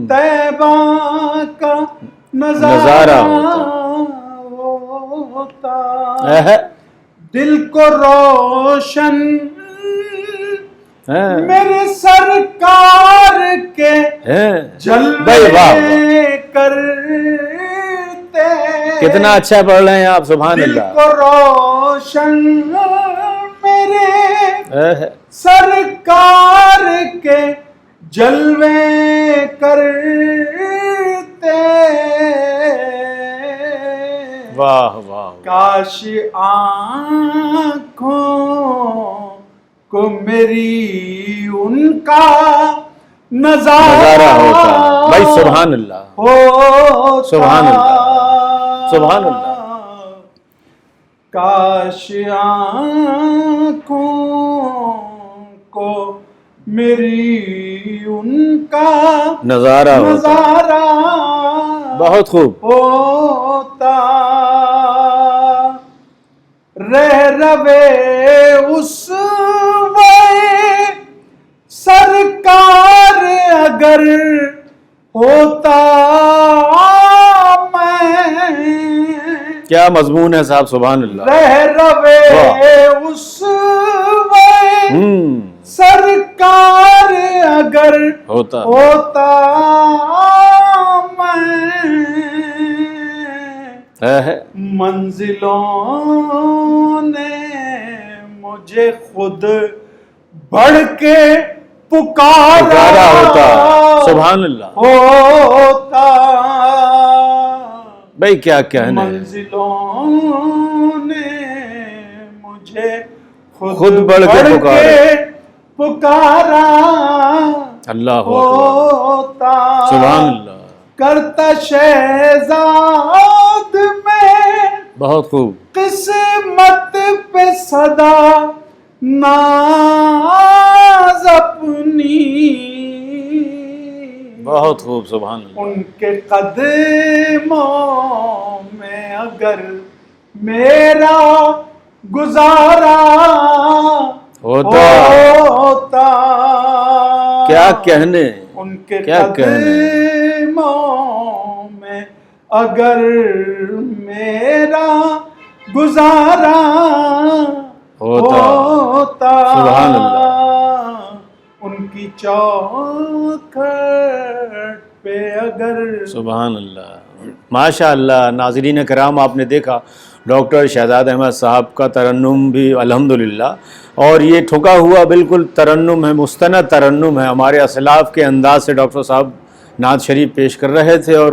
طیبہ کا نظارہ ہوتا. دل کو روشن میرے سرکار کے جلوے کرتے. کتنا اچھا پڑھ رہے ہیں آپ. سبحان دل اللہ. کو روشن میرے سرکار کے جلوے کرتے. واہ واہ. کاش آنکھوں کو میری ان کا نظارہ ہوتا. بھائی سبحان اللہ. ہوتا. سبحان اللہ. سبحان اللہ. کاش آنکھوں کو میری ان کا نظارہ ہوتا. بہت خوب. ہوتا. رہ روے اس سرکار اگر ہوتا میں. کیا مضمون ہے صاحب. سبحان اللہ. رہ روے اس سرکار اگر ہوتا میں. منزلوں نے مجھے خود بڑھ کے پکارا ہوتا. سبحان اللہ. ہوتا. بھائی کیا کہنے. منزلوں نے مجھے خود بڑھ کے پکارا. اللہ ہوتا. سبحان اللہ. کرتا شہزاد میں بہت خوب. قسمت پہ صدا ناز اپنی. بہت خوب. سبحان اللہ. ان کے قدموں میں اگر میرا گزارا ہوتا. کیا کہنے. ان کے قدموں میں اگر میرا گزارا ہوتا. سبحان اللہ. ان کی چوکھٹ پہ اگر. سبحان اللہ. ماشاء اللہ. ناظرین کرام، آپ نے دیکھا ڈاکٹر شہزاد احمد صاحب کا ترنم بھی الحمدللہ، اور یہ ٹھکا ہوا بالکل ترنم ہے، مستند ترنم ہے. ہمارے اسلاف کے انداز سے ڈاکٹر صاحب نعت شریف پیش کر رہے تھے، اور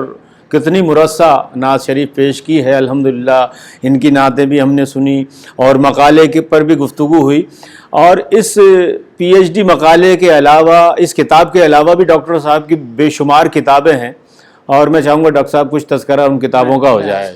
کتنی مرصع نعت شریف پیش کی ہے الحمدللہ. ان کی نعتیں بھی ہم نے سنی اور مقالے کے پر بھی گفتگو ہوئی. اور اس پی ایچ ڈی مقالے کے علاوہ، اس کتاب کے علاوہ بھی ڈاکٹر صاحب کی بے شمار کتابیں ہیں، اور میں چاہوں گا ڈاکٹر صاحب کچھ تذکرہ ان کتابوں کا ہو جائے.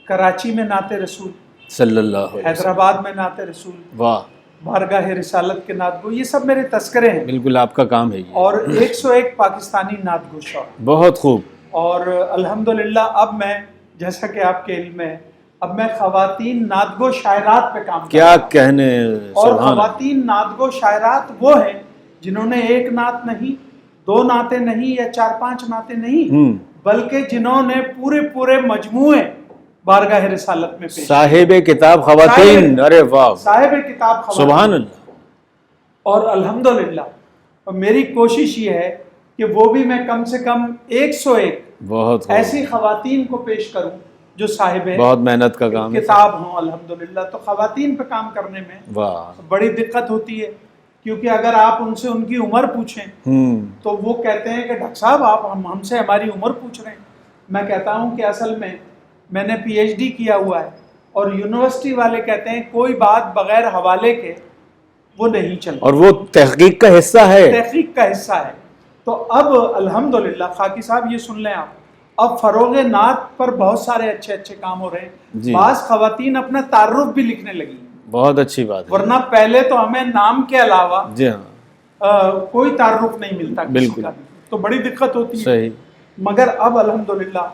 کراچی میں نعت رسول، صلی اللہ علیہ وسلم. حیدرآباد میں نعت رسول، واہ، بارگاہ رسالت کے نعت گو، یہ سب میرے تذکرے ہیں. بالکل آپ کا کام ہے یہ. اور 101 پاکستانی نعت گو شعرا. بہت خوب. اور الحمدللہ اب میں، جیسا کہ آپ کے علم ہے، اب میں خواتین نعت گو شاعرات پہ کام کیا کہنے. اور خواتین نعت گو شاعرات وہ ہیں جنہوں نے ایک نعت نہیں، 2 نعتیں نہیں یا 4-5 نعتیں نہیں، بلکہ جنہوں نے پورے مجموعے بارگاہ رسالت میں پیش. صاحب کتاب خواتین. ارے واہ، صاحب کتاب خواتین. سبحان اللہ. اور الحمدللہ میری کوشش یہ ہے کہ وہ بھی میں کم سے کم 101 بہت ایسی خواتین کو پیش کروں جو صاحب بہت محنت کا کام ہے. کتاب ہوں. الحمدللہ تو خواتین پہ کام کرنے میں واہ بڑی دقت ہوتی ہے، کیونکہ اگر آپ ان سے ان کی عمر پوچھیں تو وہ کہتے ہیں کہ ڈاکٹر صاحب آپ ہم سے ہماری عمر پوچھ رہے ہیں. میں کہتا ہوں کہ اصل میں نے پی ایچ ڈی کیا ہوا ہے، اور یونیورسٹی والے کہتے ہیں کوئی بات بغیر حوالے کے وہ نہیں چلتی، اور وہ تحقیق کا حصہ ہے. تحقیق کا حصہ ہے. تو اب الحمدللہ خاکی صاحب یہ سن لیں آپ، اب فروغ نعت پر بہت سارے اچھے کام ہو رہے ہیں. بعض خواتین اپنا تعارف بھی لکھنے لگی. بہت اچھی بات ہے. ورنہ پہلے تو ہمیں نام کے علاوہ جی ہاں کوئی تعارف نہیں ملتا کسی کا، تو بڑی دقت ہوتی ہے. صحیح. مگر اب الحمدللہ،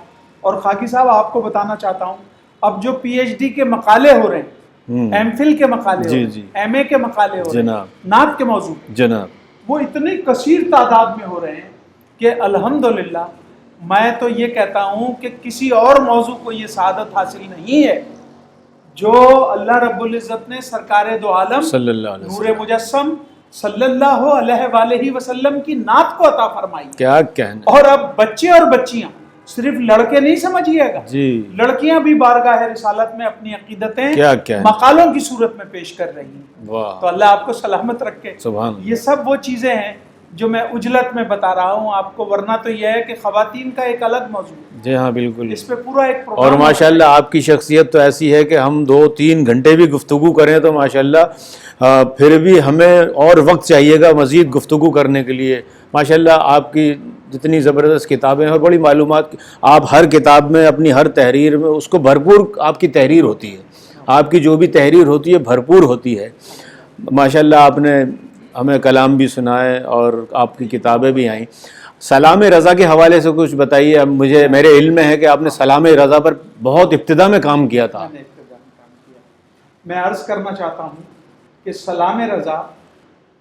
اور خاکی صاحب آپ کو بتانا چاہتا ہوں، اب جو پی ایچ ڈی کے مقالے ہو رہے ہیں، ایم فل کے مقالے ہو رہے ہیں، ایم اے کے مقالے ہو رہے ہیں نعت کے موضوع، جناب وہ اتنی کثیر تعداد میں ہو رہے ہیں کہ الحمدللہ میں تو یہ کہتا ہوں کہ کسی اور موضوع کو یہ سعادت حاصل نہیں ہے جو اللہ رب العزت نے سرکار دو عالم صلی اللہ علیہ نور مجسم صلی اللہ علیہ وآلہ وسلم کی نعت کو عطا فرمائی. کیا کہنے. اور اب بچے اور بچیاں، صرف لڑکے نہیں سمجھیے گا، لڑکیاں بھی بارگاہ رسالت میں اپنی عقیدتیں مقالوں کی صورت میں پیش کر رہی ہیں. تو اللہ آپ کو سلامت رکھے. یہ سب وہ چیزیں ہیں جو میں عجلت میں بتا رہا ہوں آپ کو، ورنہ تو یہ ہے کہ خواتین کا ایک الگ موضوع. جی ہاں بالکل. اس پہ پورا ایک پروگرام. اور ماشاءاللہ آپ کی شخصیت تو ایسی ہے کہ ہم 2-3 گھنٹے بھی گفتگو کریں تو ماشاءاللہ پھر بھی ہمیں اور وقت چاہیے گا مزید گفتگو کرنے کے لیے. ماشاءاللہ آپ کی جتنی زبردست کتابیں ہیں اور بڑی معلومات، آپ ہر کتاب میں اپنی ہر تحریر میں اس کو بھرپور آپ کی تحریر ہوتی ہے، آپ کی جو بھی تحریر ہوتی ہے بھرپور ہوتی ہے. ماشاءاللہ آپ نے ہمیں کلام بھی سنائے اور آپ کی کتابیں بھی آئیں. سلام رضا کے حوالے سے کچھ بتائیے. اب میرے علم میں ہے کہ آپ نے سلام رضا پر بہت ابتدا میں کام کیا تھا. میں عرض کرنا چاہتا ہوں کہ سلام رضا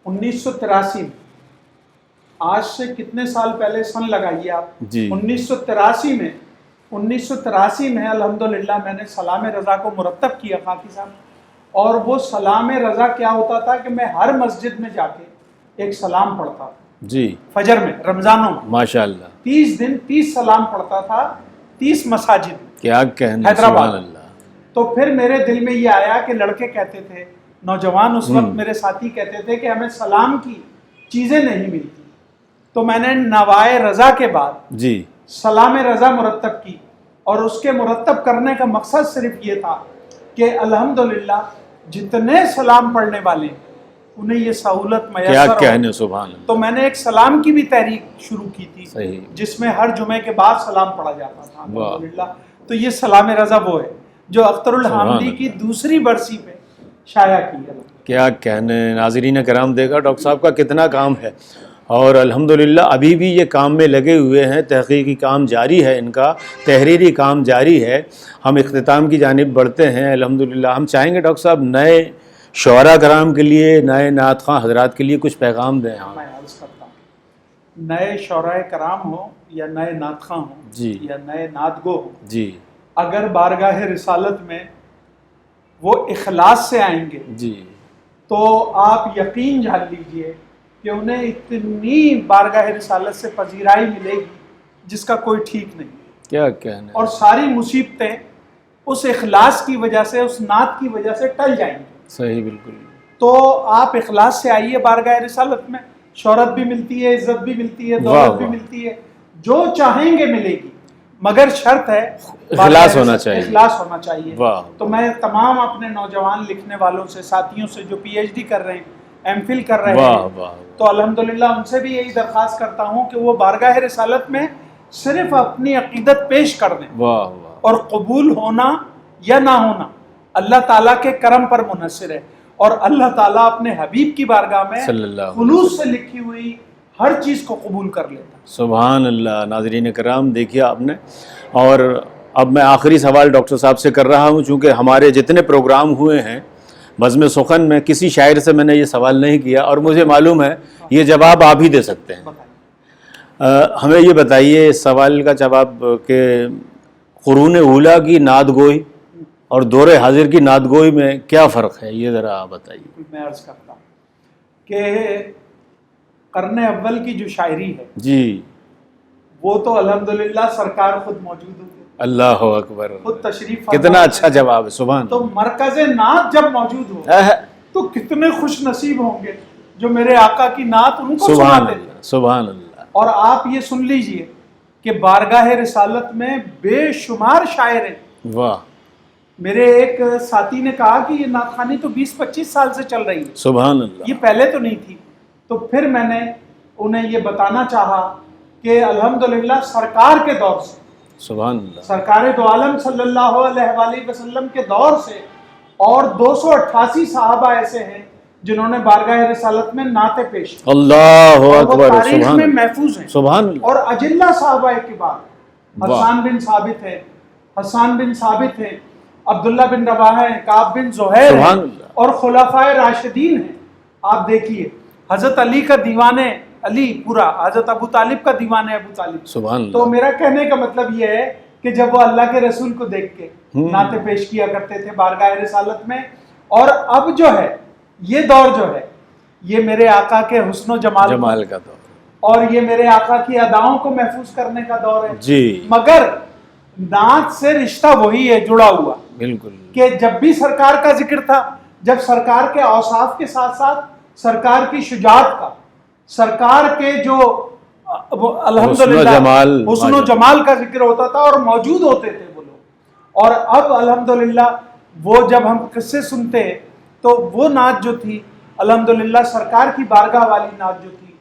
1983 میں، آج سے کتنے سال پہلے سن لگائیے آپ، 1983 میں الحمدللہ میں نے سلام رضا کو مرتب کیا خاکی صاحب. اور وہ سلام رضا کیا ہوتا تھا کہ میں ہر مسجد میں جا کے ایک سلام پڑھتا تھا. فجر میں، رمضانوں میں ماشاءاللہ 30 دن 30 سلام پڑھتا تھا 30 مساجد میں. کیا کہنا. حیدرآباد. تو پھر میرے دل میں یہ آیا کہ لڑکے کہتے تھے، نوجوان اس وقت میرے ساتھی کہتے تھے کہ ہمیں سلام کی چیزیں نہیں ملتی. تو میں نے نوائے رضا کے بعد سلام رضا مرتب کی، اور اس کے مرتب کرنے کا مقصد صرف یہ تھا کہ الحمدللہ جتنے سلام پڑھنے والے انہیں یہ سہولت میسر ہو. تو میں نے ایک سلام کی بھی تحریک شروع کی تھی جس میں ہر جمعے کے بعد سلام پڑھا جاتا تھا الحمدللہ. تو یہ سلام رضا وہ ہے جو اختر الحامدی کی دوسری برسی پہ شائع کی ہے. کیا کہنے. ناظرین کرام دیکھا ڈاکٹر صاحب کا کتنا کام ہے، اور الحمدللہ ابھی بھی یہ کام میں لگے ہوئے ہیں. تحقیقی کام جاری ہے ان کا، تحریری کام جاری ہے. ہم اختتام کی جانب بڑھتے ہیں. الحمدللہ ہم چاہیں گے ڈاکٹر صاحب نئے شعراء کرام کے لیے، نئے نعت خواں حضرات کے لیے کچھ پیغام دیں. میں عرض کرتا ہوں، نئے شعراء کرام ہوں یا نئے نعت خواں ہوں یا نئے نعت گو ہوں، اگر بارگاہ رسالت میں وہ اخلاص سے آئیں گے تو آپ یقین جان لیجئے کہ انہیں اتنی بارگاہ رسالت سے پذیرائی ملے گی جس کا کوئی ٹھیک نہیں. کیا کہنا. اور ساری مصیبتیں اس اخلاص کی وجہ سے، اس نعت کی وجہ سے ٹل جائیں گی. صحیح بالکل. تو آپ اخلاص سے آئیے بارگاہ رسالت میں، شہرت بھی ملتی ہے، عزت بھی ملتی ہے، دولت بھی ملتی ہے، جو چاہیں گے ملے گی، مگر شرط ہے اخلاص ہونا چاہیے. اخلاص ہونا چاہیے. تو میں تمام اپنے نوجوان لکھنے والوں سے، ساتھیوں سے جو پی ایچ ڈی کر رہے ہیں، ایم فل کر رہے ہیں، تو الحمدللہ ان سے بھی یہی درخواست کرتا ہوں کہ وہ بارگاہ رسالت میں صرف اپنی عقیدت پیش کر دیں واہ واہ، اور قبول ہونا یا نہ ہونا اللہ تعالیٰ کے کرم پر منحصر ہے، اور اللہ تعالیٰ اپنے حبیب کی بارگاہ میں صلی اللہ علیہ خلوص سے لکھی ہوئی ہر چیز کو قبول کر لیتا ہے۔ سبحان اللہ۔ ناظرین کرام دیکھیے آپ نے، اور اب میں آخری سوال ڈاکٹر صاحب سے کر رہا ہوں، چونکہ ہمارے جتنے پروگرام ہوئے ہیں بزم سخن میں کسی شاعر سے میں نے یہ سوال نہیں کیا، اور مجھے معلوم ہے یہ جواب آپ ہی دے سکتے ہیں۔ ہمیں یہ بتائیے اس سوال کا جواب کہ قرون اولیٰ کی نعت گوئی اور دور حاضر کی نعت گوئی میں کیا فرق ہے، یہ ذرا آپ بتائیے۔ میں عرض کرتا ہوں کہ قرن اول کی جو شاعری ہے جی، وہ تو الحمدللہ سرکار خود موجود ہوتے، اللہ اکبر، خود تشریف فرما کتنا ہوتے اچھا ہیں۔ جواب ہے، سبحان تو مرکز نعت جب موجود ہو اللہ، تو کتنے خوش نصیب ہوں گے جو میرے آقا کی نعت ان کو سبحان سناتے تھے۔ اللہ، سبحان اللہ، اور آپ یہ سن لیجئے کہ بارگاہ رسالت میں بے شمار شاعر ہیں۔ واہ، میرے ایک ساتھی نے کہا کہ یہ نعت خوانی تو 20-25 سال سے چل رہی ہے، سبحان اللہ، یہ پہلے تو نہیں تھی۔ تو پھر میں نے انہیں یہ بتانا چاہا کہ الحمدللہ سرکار کے دور سے، سبحان اللہ، سرکار دو عالم صلی اللہ علیہ وآلہ وسلم کے دور سے، اور 288 صحابہ ایسے ہیں جنہوں نے بارگاہ رسالت میں نعتیں پیش کی، اللہ اور وہ اکبر، تاریخ سبحان میں اللہ، محفوظ ہیں۔ سبحان اللہ، اور اجلہ صحابہ کے بعد واہ، حسان بن ثابت ہے، حسان بن ثابت ہے، عبداللہ بن رواحہ ہیں، کعب بن زہیر سبحان ہیں، اللہ، اور خلفائے راشدین ہیں۔ آپ دیکھیے حضرت علی کا دیوان علی پورا، حضرت ابو طالب کا دیوان ابو طالب۔ سبحان تو اللہ، میرا کہنے کا مطلب یہ ہے کہ جب وہ اللہ کے رسول کو دیکھ کے نعتیں پیش کیا کرتے تھے بارگاہ رسالت میں، اور اب جو ہے یہ دور جو ہے یہ میرے آقا کے حسن و جمال کا دور، اور یہ میرے آقا کی اداؤں کو محفوظ کرنے کا دور ہے۔ جی مگر نعت سے رشتہ وہی ہے جڑا ہوا بالکل، کہ جب بھی سرکار کا ذکر تھا، جب سرکار کے اوصاف کے ساتھ ساتھ سرکار کی شجاعت کا، سرکار کے جو الحمدللہ حسن و جمال کا ذکر ہوتا تھا اور موجود ہوتے تھے وہ لوگ۔ اور اب الحمدللہ وہ جب ہم قصے سنتے ہیں تو وہ نعت جو تھی الحمدللہ سرکار کی بارگاہ والی نعت جو تھی،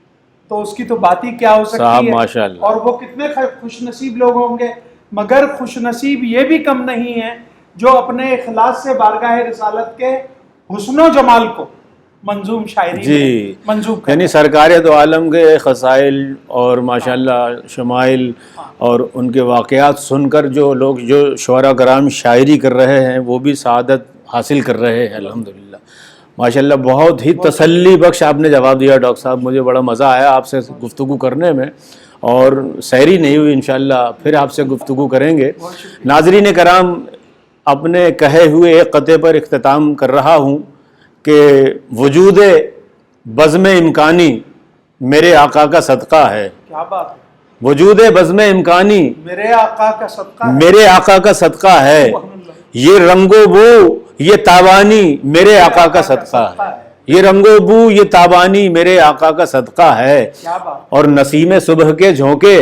تو اس کی تو بات ہی کیا ہو صاحب سکتی ہے، ماشاء اللہ، اور وہ کتنے خوش نصیب لوگ ہوں گے۔ مگر خوش نصیب یہ بھی کم نہیں ہے جو اپنے اخلاص سے بارگاہ رسالت کے حسن و جمال کو منظوم شاعری جی، میں منظوم کرتے یعنی ہیں۔ سرکار دو عالم کے خصائل اور ماشاءاللہ شمائل اور ان کے واقعات سن کر جو لوگ، جو شعراء کرام شاعری کر رہے ہیں، وہ بھی سعادت حاصل کر رہے ہیں الحمدللہ۔ ماشاءاللہ بہت ہی تسلی بخش آپ نے جواب دیا ڈاکٹر صاحب، مجھے بڑا مزہ آیا آپ سے گفتگو کرنے میں، اور سحری نہیں ہوئی، انشاءاللہ پھر آپ سے گفتگو کریں گے۔ ناظرین کرام، اپنے کہے ہوئے ایک قطعے پر اختتام کر رہا ہوں کہ وجود بزم امکانی میرے آقا کا صدقہ ہے، کیا بات ہے، وجود بزم امکانی میرے آقا کا صدقہ ہے، میرے آقا کا صدقہ ہے، یہ رنگ و بو یہ تابانی میرے آقا کا صدقہ ہے، یہ رنگ و بو یہ تابانی میرے آقا کا صدقہ ہے، کیا بات، اور نسیم صبح کے جھونکے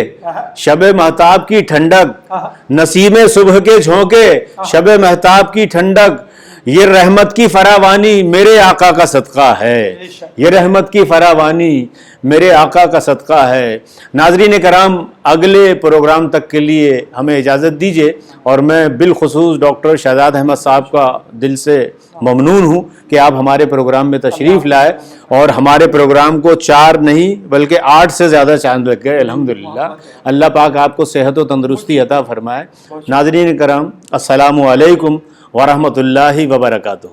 شب مہتاب کی ٹھنڈک، نسیم صبح کے جھونکے شب مہتاب کی ٹھنڈک، یہ رحمت کی فراوانی میرے آقا کا صدقہ ہے، یہ رحمت کی فراوانی میرے آقا کا صدقہ ہے۔ ناظرین کرام، اگلے پروگرام تک کے لیے ہمیں اجازت دیجیے، اور میں بالخصوص ڈاکٹر شہزاد احمد صاحب کا دل سے ممنون ہوں کہ آپ ہمارے پروگرام میں تشریف لائے، اور ہمارے پروگرام کو 4 نہیں بلکہ 8 سے زیادہ چاند لگ گئے الحمدللہ۔ اللہ پاک آپ کو صحت و تندرستی عطا فرمائے۔ ناظرین کرام، السلام علیکم ورحمۃ اللہ وبرکاتہ۔